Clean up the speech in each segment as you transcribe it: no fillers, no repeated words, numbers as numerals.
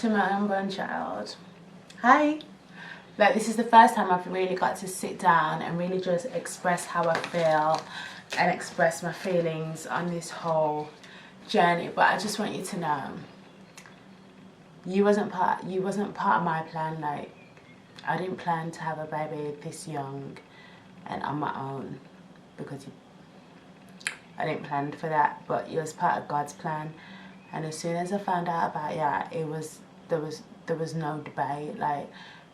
to my unborn child. Hi. Like, this is the first time I've really got to sit down and really just express how I feel and express my feelings on this whole journey. But I just want you to know, you wasn't part of my plan. Like, I didn't plan to have a baby this young and on my own, because I didn't plan for that, but it was part of God's plan. And as soon as I found out about it, there was no debate. Like,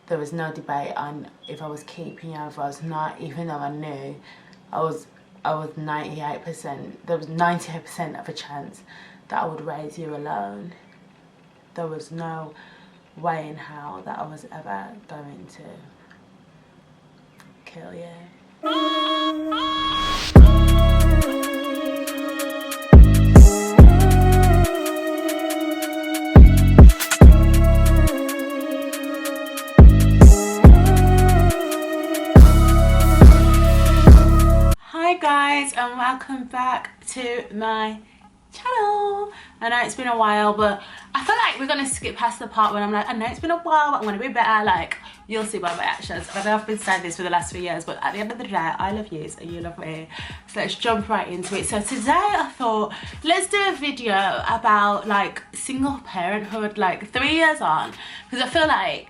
there was no debate on if I was keeping you, if I was not, even though I knew I was 98%, there was 98% of a chance that I would raise you alone. There was no way in hell that I was ever going to kill you. Hi guys, and welcome back to my channel. I know it's been a while, but I feel like we're gonna skip past the part when I'm like, I know it's been a while, but I'm gonna be better. Like, you'll see by my actions. I know I've been saying this for the last 3 years, but at the end of the day, I love you, so you love me. So let's jump right into it. So today I thought, let's do a video about like single parenthood, like 3 years on, because I feel like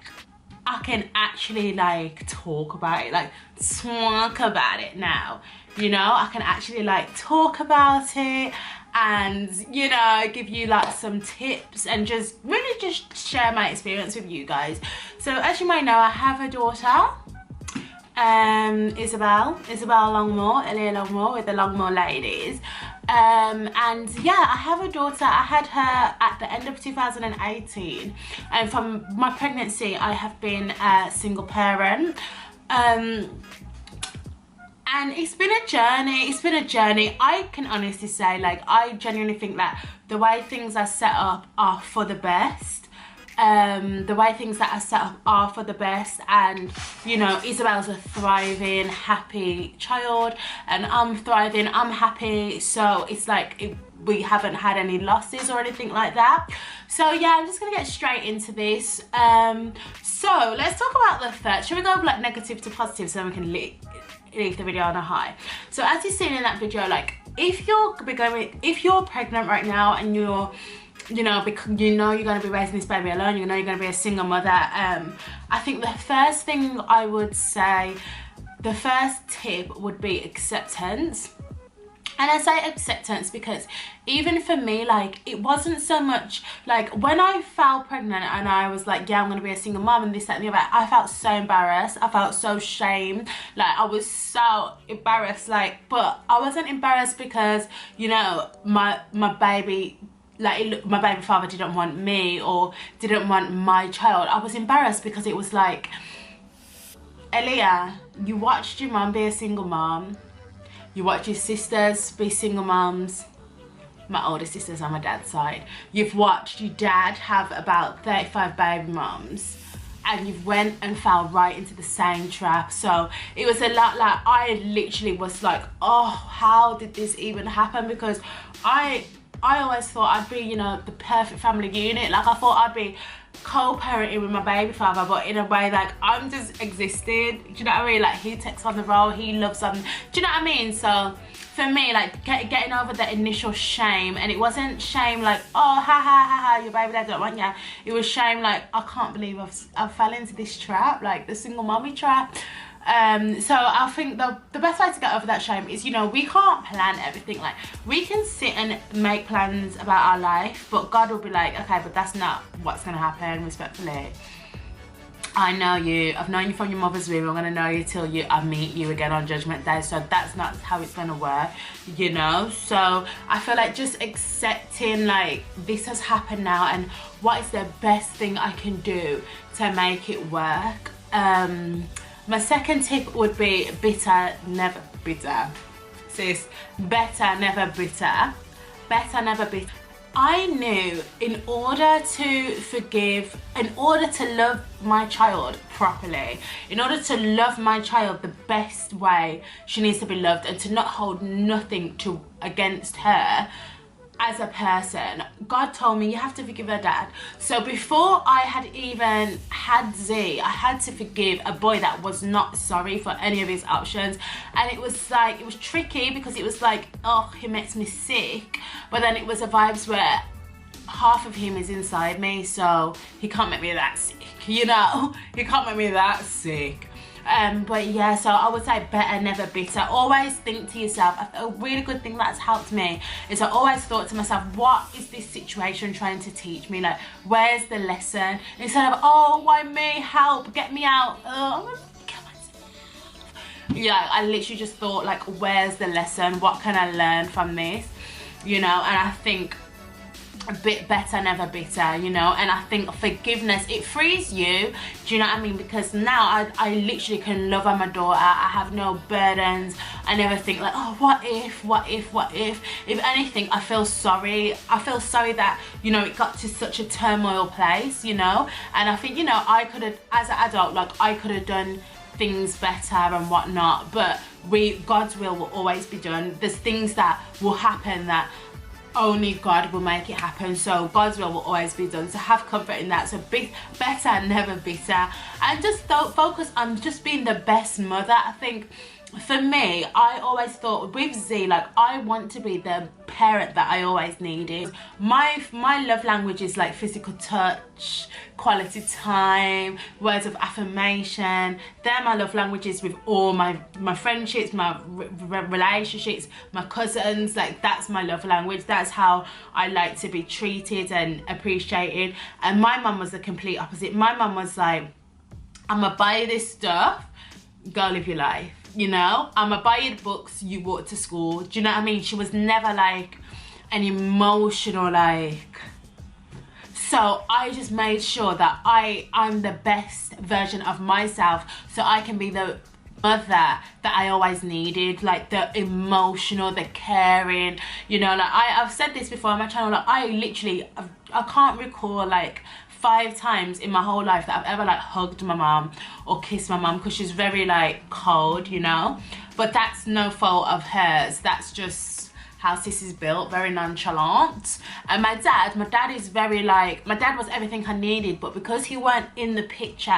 I can actually like talk about it, like talk about it now. You know, I can actually like talk about it and, you know, give you like some tips and just really just share my experience with you guys. So as you might know, I have a daughter, Isabel Longmore, Elia Longmore with the Longmore ladies. And yeah, I have a daughter. I had her at the end of 2018, and from my pregnancy I have been a single parent. And it's been a journey. I can honestly say, like, I genuinely think that the way things are set up are for the best. The way things that are set up are for the best, and you know, Isabel's a thriving, happy child, and I'm thriving, I'm happy. So it's like we haven't had any losses or anything like that. So yeah, I'm just gonna get straight into this. So let's talk about the first. Should we go like negative to positive so we can leave the video on a high? So as you've seen in that video, like, if you're pregnant right now and you're because you know you're going to be raising this baby alone, you know you're going to be a single mother, I think the first thing I would say, the first tip would be acceptance. And I say acceptance because even for me, like, it wasn't so much like when I fell pregnant and I was like, yeah, I'm gonna be a single mom and this, that, and the other, I felt so embarrassed. I felt so shamed. Like, I was so embarrassed, like, but I wasn't embarrassed because, you know, my baby, like, my baby father didn't want me or didn't want my child. I was embarrassed because it was like, Elia, you watched your mom be a single mom. You watch your sisters be single moms. My older sisters on my dad's side. You've watched your dad have about 35 baby moms, and you've went and fell right into the same trap. So it was a lot. Like, I literally was like, oh, how did this even happen? Because I always thought I'd be, you know, the perfect family unit. Like, I thought I'd be co-parenting with my baby father, but in a way, like, I'm just existing. Do you know what I mean? Like, he takes on the role, he loves on. Do you know what I mean? So for me, like, getting over the initial shame, and it wasn't shame like, oh, ha ha ha ha, your baby dad don't want you. It was shame like, I can't believe I've fell into this trap, like the single mommy trap. So I think the best way to get over that shame is, you know, we can't plan everything. Like, we can sit and make plans about our life, but God will be like, okay, but that's not what's gonna happen, respectfully. I know you, I've known you from your mother's womb, I'm gonna know you till I meet you again on Judgment Day, so that's not how it's gonna work, you know? So I feel like just accepting, like, this has happened now, and what is the best thing I can do to make it work? My second tip would be better, never bitter. Sis, better, never bitter. Better, never bitter. I knew in order to forgive, in order to love my child properly, in order to love my child the best way she needs to be loved, and to not hold nothing against her, as a person, God told me you have to forgive her dad. So before I had even had Z, I had to forgive a boy that was not sorry for any of his options. And it was like, it was tricky because it was like, oh, he makes me sick, but then it was a vibes where half of him is inside me, so he can't make me that sick, you know. He can't make me that sick. But yeah, so I would say better, never bitter. Always think to yourself. A really good thing that's helped me is I always thought to myself, what is this situation trying to teach me? Like, where's the lesson? Instead of, oh, why me? Help, get me out. I'm gonna kill myself. Yeah, I literally just thought, like, where's the lesson? What can I learn from this? You know, and I think a bit better, never bitter, you know. And I think forgiveness, it frees you, do you know what I mean? Because now I literally can love on my daughter. I have no burdens. I never think like, oh, what if if anything, I feel sorry that, you know, it got to such a turmoil place, you know. And I think, you know, I could have, as an adult, like, I could have done things better and whatnot, but God's will always be done. There's things that will happen that only God will make it happen, so God's will always be done. So have comfort in that. So be better, never bitter, and just don't focus on just being the best mother. I think for me, I always thought with Z, like, I want to be the parent that I always needed. My love language is like physical touch, quality time, words of affirmation. They're my love languages with all my friendships, my relationships, my cousins. Like, that's my love language. That's how I like to be treated and appreciated. And my mum was the complete opposite. My mum was like, I'm gonna buy you this stuff, go live your life. You know, I'm gonna buy you the books, you walk to school. Do you know what I mean? She was never like an emotional, like. So I just made sure that I'm the best version of myself, so I can be the mother that I always needed, like the emotional, the caring, you know. Like, I've said this before on my channel, like, I can't recall like 5 times in my whole life that I've ever like hugged my mom or kissed my mom, because she's very like cold, you know. But that's no fault of hers, that's just how sis is built, very nonchalant. And my dad is very like, my dad was everything I needed, but because he weren't in the picture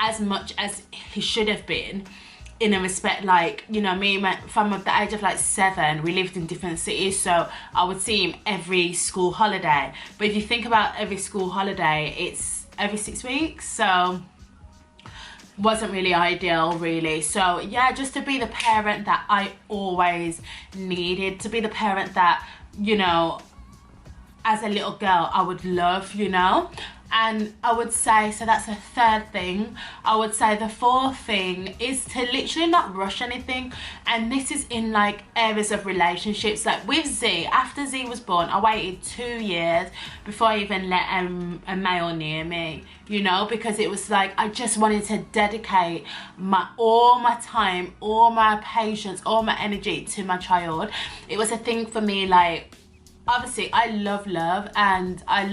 as much as he should have been, in a respect, like, you know, from the age of like 7, we lived in different cities, so I would see him every school holiday. But if you think about every school holiday, it's every 6 weeks, so wasn't really ideal, really. So yeah, just to be the parent that I always needed, to be the parent that, you know, as a little girl I would love, you know. And I would say, so that's the 3rd thing. I would say the 4th thing is to literally not rush anything. And this is in like areas of relationships. Like with Z, after Z was born, I waited 2 years before I even let a male near me, you know, because it was like I just wanted to dedicate all my time, all my patience, all my energy to my child. It was a thing for me, like, obviously I love love, and I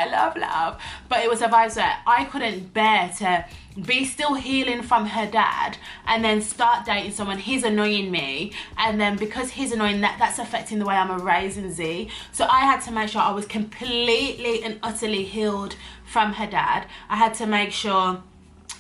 love love, but it was a vibe that I couldn't bear to be still healing from her dad and then start dating someone, he's annoying me, and then because he's annoying, that's affecting the way I'm raising Z. So I had to make sure I was completely and utterly healed from her dad. I had to make sure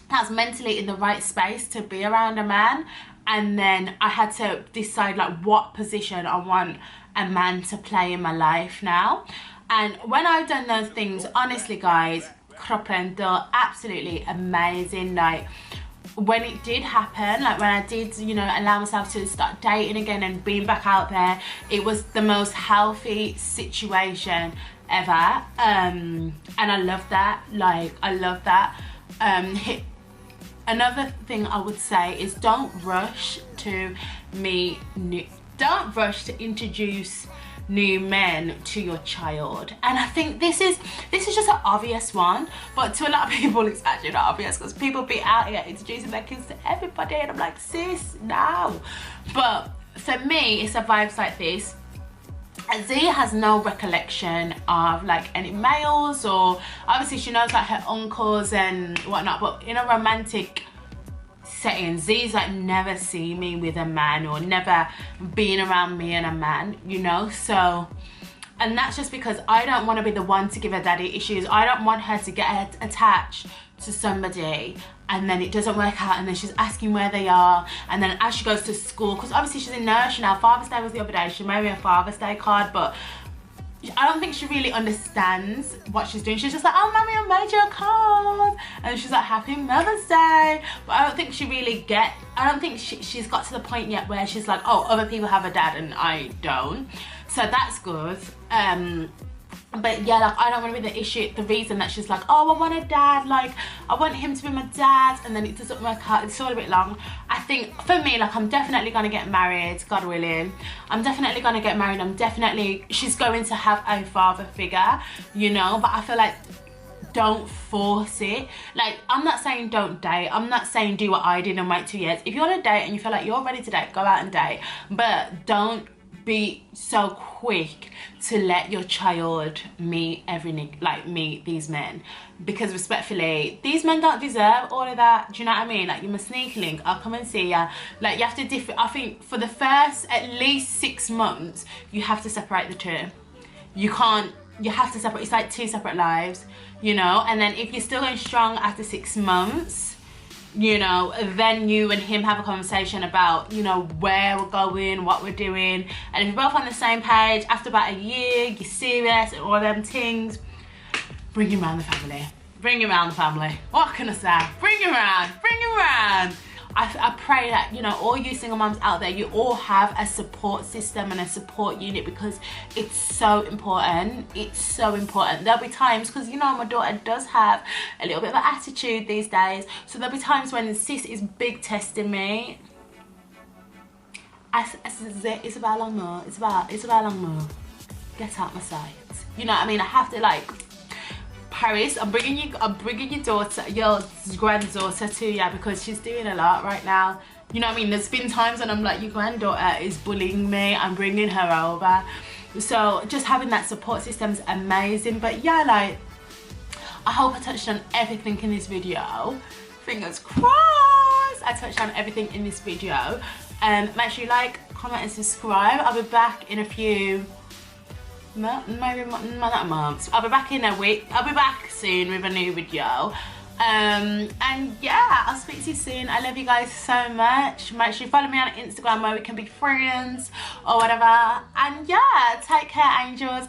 I was mentally in the right space to be around a man, and then I had to decide like what position I want a man to play in my life now. And when I've done those things, honestly guys, kroppen, they're absolutely amazing. Like, when it did happen, like when I did, you know, allow myself to start dating again and being back out there, it was the most healthy situation ever. And I love that, like, I love that. Another thing I would say is don't rush to introduce new men to your child. And I think this is just an obvious one, but to a lot of people it's actually not obvious, because people be out here introducing their kids to everybody, and I'm like, sis, no. But for me, it's a vibes like this. Z has no recollection of like any males, or obviously she knows like her uncles and whatnot, but in a romantic settings. These like never see me with a man or never being around me and a man, you know. So, and that's just because I don't want to be the one to give her daddy issues. I don't want her to get attached to somebody and then it doesn't work out and then she's asking where they are, and then as she goes to school, because obviously she's in nursery now. Father's Day was the other day, she made me a Father's Day card, but I don't think she really understands what she's doing. She's just like, oh mommy, I made you a card, and she's like, happy Mother's Day. But I don't think she really I don't think she's got to the point yet where she's like, oh, other people have a dad and I don't. So that's good. But yeah, like I don't want to be the issue, the reason that she's like, oh, I want a dad, like I want him to be my dad, and then it doesn't work out. It's all a bit long. I think for me, like I'm definitely going to get married, God willing. I'm definitely going to get married. She's going to have a father figure, you know, but I feel like don't force it. Like, I'm not saying don't date. I'm not saying do what I did and wait 2 years. If you want to date and you feel like you're ready to date, go out and date. But don't be so quick to let your child meet meet these men, because respectfully, these men don't deserve all of that. Do you know what I mean? Like, you're my sneaky link, I'll come and see ya. Like, you have to I think for the first at least 6 months you have to separate the two. You have to separate. It's like 2 separate lives, you know. And then if you're still going strong after 6 months, you know, then you and him have a conversation about, you know, where we're going, what we're doing. And if you're both on the same page after about a year, you're serious and all them things, bring him around the family. Bring him around the family. What can I say? Bring him around. Bring him around. I pray that, you know, all you single moms out there, you all have a support system and a support unit, because it's so important. It's so important. There'll be times, because, you know, my daughter does have a little bit of an attitude these days, so there'll be times when sis is big testing me. It's about long more. It's about long more. Get out my sight. You know what I mean? I have to, like, Paris, I'm bringing your daughter, your granddaughter to you, because she's doing a lot right now. You know what I mean? There's been times when I'm like, your granddaughter is bullying me, I'm bringing her over. So just having that support system is amazing. But yeah, like, I hope I touched on everything in this video. Fingers crossed I touched on everything in this video. Make sure you like, comment and subscribe. I'll be back in a few, maybe not months. I'll be back in a week. I'll be back soon with a new video. And yeah, I'll speak to you soon. I love you guys so much. Make sure you follow me on Instagram where we can be friends or whatever. And yeah, take care, angels.